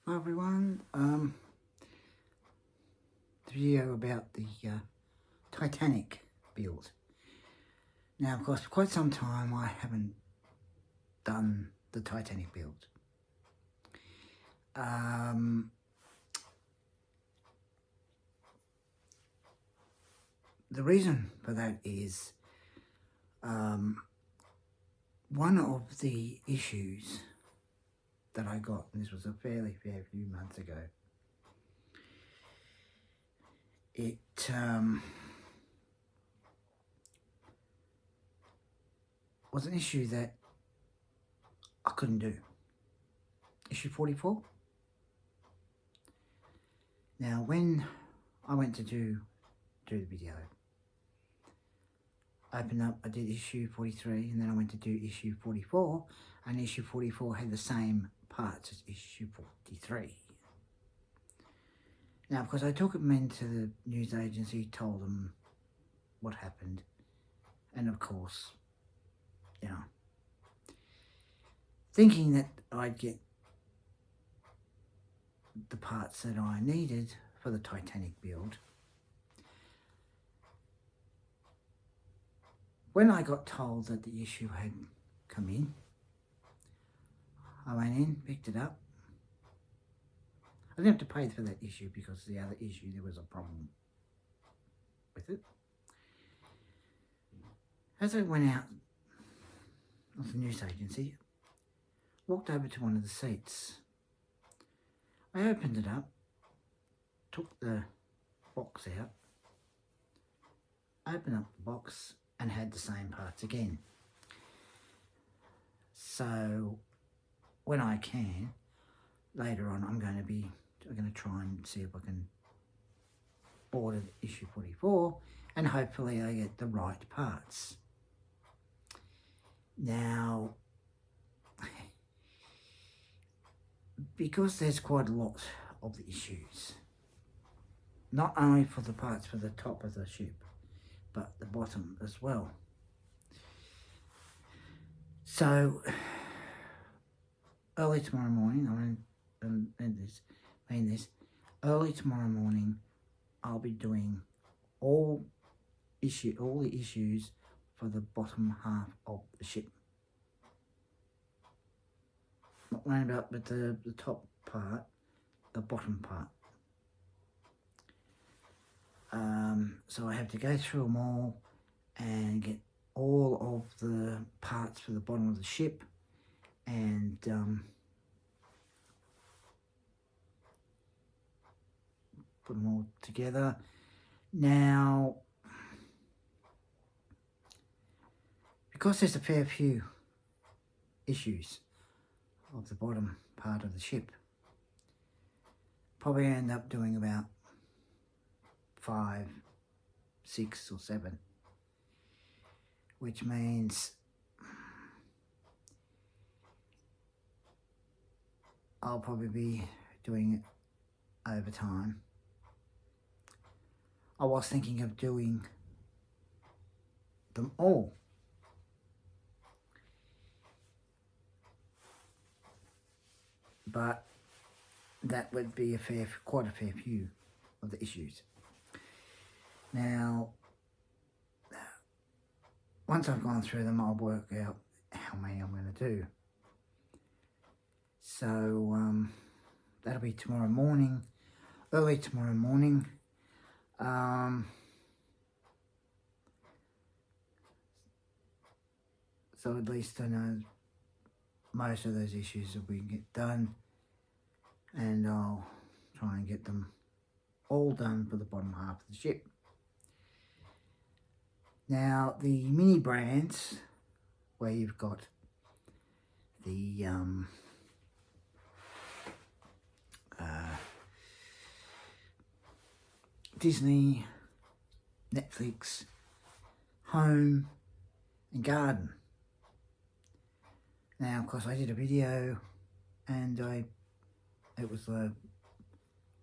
Hi everyone, the video about the Titanic build. Now of course for quite some time I haven't done the Titanic build. The reason for that is one of the issues that I got, and this was a fair few months ago, it was an issue that I couldn't do. Issue 44. Now when I went to do the video, I did issue 43, and then I went to do issue 44, and issue 44 had the same parts as issue 43. Now, of course, I took them into the news agency, told them what happened, and of course, thinking that I'd get the parts that I needed for the Titanic build. When I got told that the issue had come in, I went in, picked it up. I didn't have to pay for that issue because the other issue, there was a problem with it. As I went out of the news agency, walked over to one of the seats. I opened it up, took the box out, opened up the box, and had the same parts again. So when I can, later on, I'm going to try and see if I can order issue 44, and hopefully I get the right parts. Now, because there's quite a lot of the issues, not only for the parts for the top of the ship, but the bottom as well. So, early tomorrow morning, early tomorrow morning, I'll be doing all the issues for the bottom half of the ship. Not worrying about but the top part, the bottom part. So I have to go through them all and get all of the parts for the bottom of the ship, and put them all together. Now, because there's a fair few issues of the bottom part of the ship, probably end up doing about 5, 6 or 7, which means I'll probably be doing it over time. I was thinking of doing them all, but that would be quite a fair few of the issues. Now, once I've gone through them, I'll work out how many I'm going to do. So that'll be tomorrow morning, early tomorrow morning. So at least I know most of those issues that we can get done, and I'll try and get them all done for the bottom half of the ship. Now, the mini brands, where you've got the Disney, Netflix, Home and Garden. Now, of course, I did a video and it was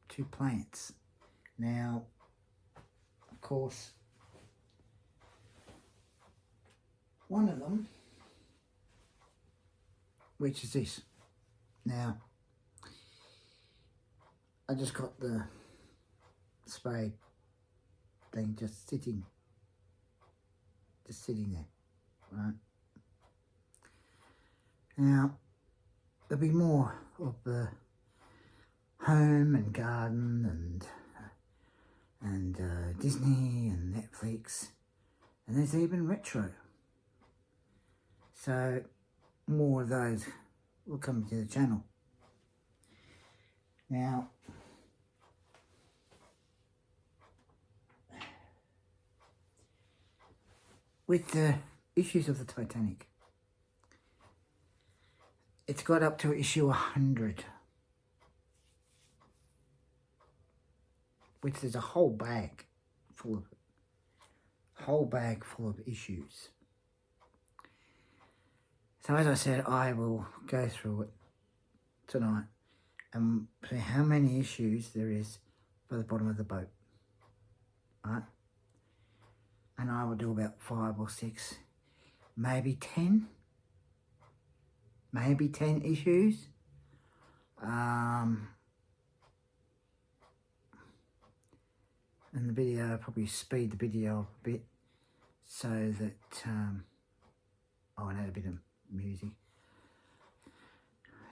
2 plants. Now, of course, one of them, which is this. Now, I just got the spray thing just sitting there, right? Now, there'll be more of the home and garden and Disney and Netflix, and there's even retro. So more of those will come to the channel. Now, with the issues of the Titanic, it's got up to issue 100, which is a whole bag full of issues. So as I said, I will go through it tonight and see how many issues there is by the bottom of the boat, right? And I will do about 5 or 6, maybe 10 issues. And the video, I'll probably speed the video up a bit so that, oh, and add a bit of music,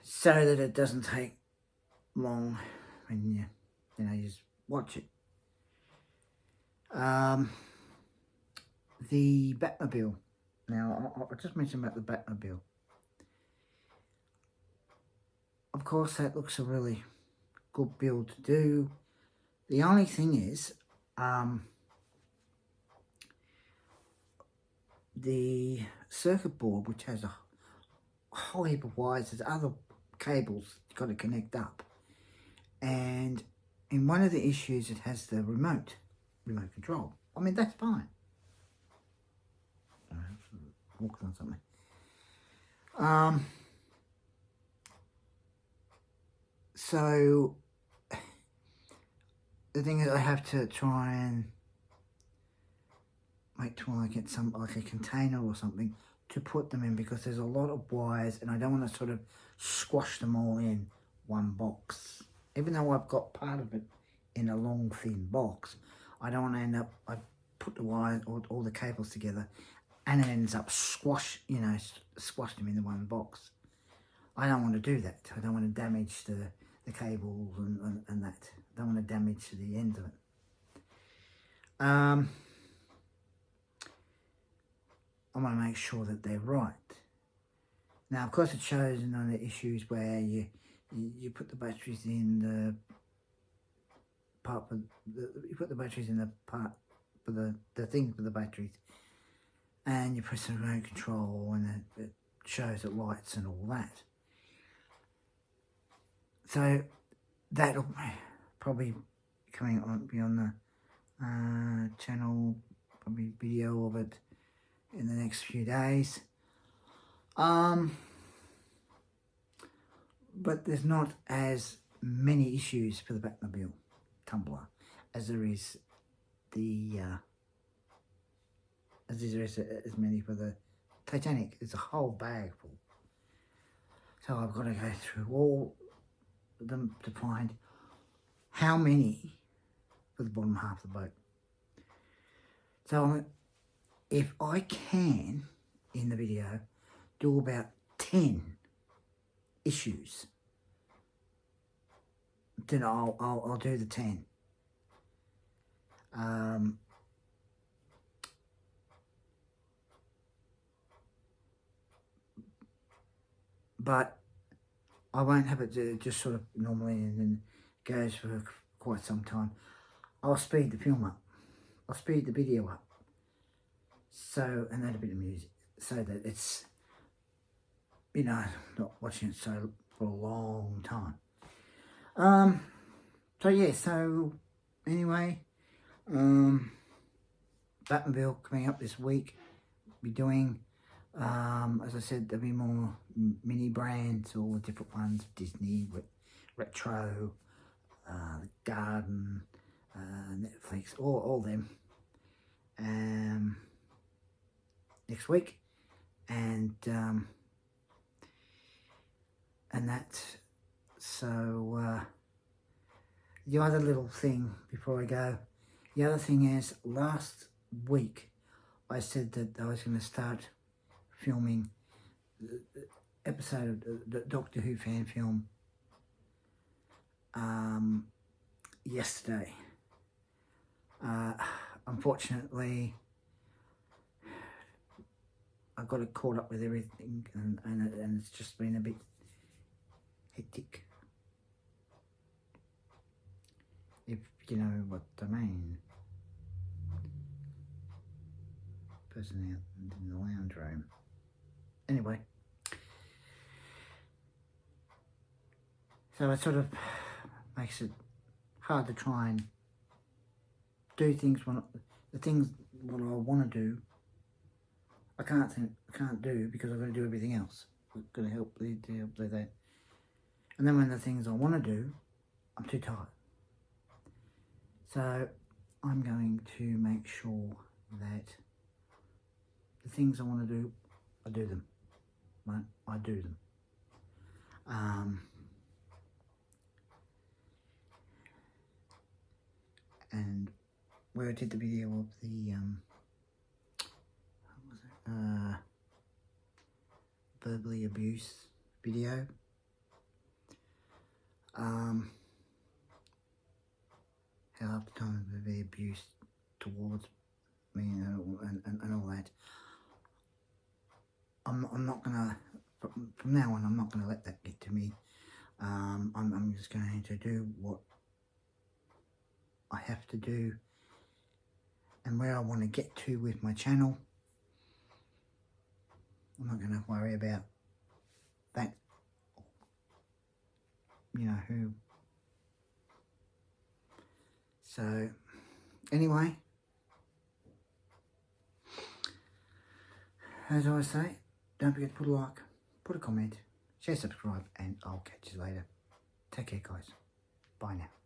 so that it doesn't take long when you just watch it. The Batmobile. Now, I'll just mention about the Batmobile. Of course, that looks a really good build to do. The only thing is, the circuit board, which has a whole heap of wires, there's other cables you've got to connect up. And in one of the issues, it has the remote control. I mean, that's fine. Walking on something. So the thing is, I have to try and wait till I get some, like a container or something to put them in, because there's a lot of wires and I don't want to sort of squash them all in one box. Even though I've got part of it in a long thin box, I don't want to end up, I put the wires or all the cables together and it ends up squash them in the one box. I don't want to do that. I don't want to damage the cables and that. I don't want to damage the end of it. I want to make sure that they're right. Now, of course, it shows in other issues where you put the batteries in the part for you put the batteries in the part for the thing for the batteries, and you press the remote control and it shows it lights and all that. So that'll probably be on the channel, probably video of it in the next few days. But there's not as many issues for the Batmobile tumbler as there is as many for the Titanic. There's a whole bag full. So I've got to go through all of them to find how many for the bottom half of the boat. So if I can, in the video, do about 10 issues, then I'll do the 10. But I won't have it just sort of normally and then goes for quite some time. I'll speed the film up. I'll speed the video up. So, and add a bit of music so that it's, not watching it for a long time. So yeah, so anyway, Batmobile coming up this week. Be doing, as I said, there'll be more mini brands, all the different ones, Disney, retro, garden, Netflix, all them, next week, and that. So the other little thing before I go, the other thing is last week I said that I was going to start filming the episode of the Doctor Who fan film yesterday. Unfortunately, I got it caught up with everything, and it's just been a bit hectic, if you know what I mean. Person out in the lounge room. Anyway, so it sort of makes it hard to try and do things when the things what I want to do. I can't do because I've got to do everything else. I've got to help do that. And then when the things I want to do, I'm too tired. So I'm going to make sure that the things I want to do, I do them. Right? I do them. And where I did the video of the verbally abuse video, how at the time of the abuse towards me and all that, I'm not gonna, from now on, I'm not gonna let that get to me. I'm just going to do what I have to do and where I want to get to with my channel. I'm not going to worry about that, you know, who. So, anyway, as I say, don't forget to put a like, put a comment, share, subscribe, and I'll catch you later. Take care, guys. Bye now.